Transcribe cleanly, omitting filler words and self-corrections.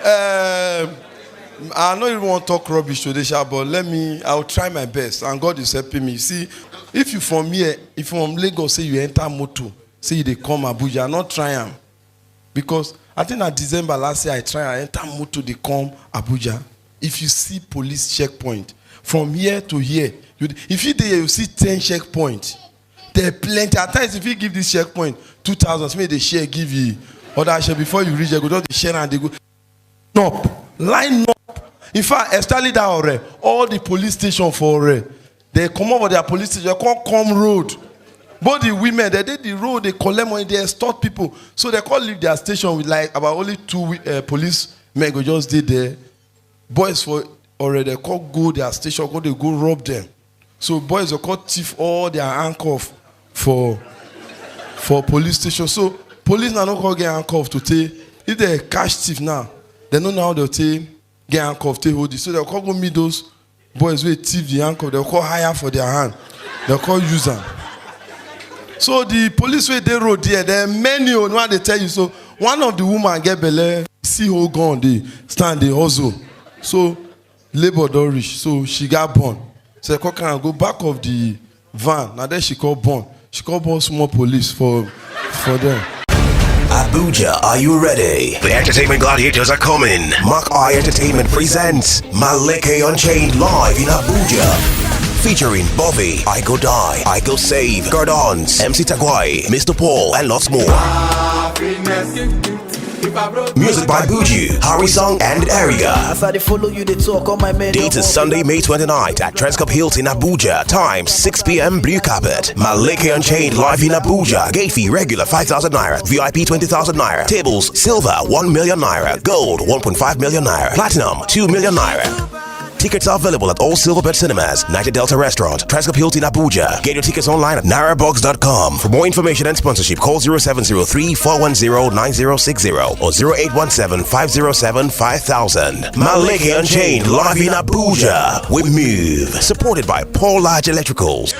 I know you want to talk rubbish today, but I'll try my best. And God is helping me. See, if you from here, if you from Lagos, say you enter motor, say they come Abuja, not try them. Because I think that December last year, I try and enter motor, they come Abuja. If you see police checkpoint, from here to here, if you there, you see 10 checkpoints. There are plenty. At times, if you give this checkpoint 2,000, maybe they share, give you other share before you reach, they go, they share and they go. No, line up. In fact, especially that already, all the police station for already, they come over their police station, they can't come road. Both the women, they did the road, they collect money, they extort people. So they can't leave their station with like about only 2 police men go just did there. Boys for already, they can't go their station, they go rob them. So boys will call thief all their handcuffs for police station. So police now don't call get handcuffs to take. If they catch thief now, they don't know how they'll take get handcuffs, take hold it. So they'll call go meet those boys who thief the handcuff. They'll call hire for their hand. They'll call user. So the police way they road there, there are many on what they tell you. So one of the woman get belle, see who gone, they stand, they hustle. So labor don't reach. So she got born. So they can go back of the van. Now then she called born. She called born small police for them. Abuja, are you ready? The entertainment gladiators are coming. Mark I Entertainment presents Maleke Unchained live in Abuja. Featuring Bobby, I Go Die, I Go Save, Gardons, MC Tagwai, Mr. Paul, and lots more. Music by Buju, Harry Song, and Area. Date is Sunday, May 29th at Transcorp Hilton, Abuja. Time 6 p.m. Blue Carpet. Maleke Unchained live in Abuja. Gate fee regular 5,000 naira. VIP 20,000 naira. Tables silver 1 million naira. Gold 1.5 million naira. Platinum 2 million naira. Tickets are available at all Silverbird Cinemas, Niger Delta Restaurant, Transcorp Hilton, Abuja. Get your tickets online at nairabox.com. For more information and sponsorship, call 0703-410-9060 or 0817-507-5000. Maleke Unchained live in Abuja. We move. Supported by Paul Large Electricals.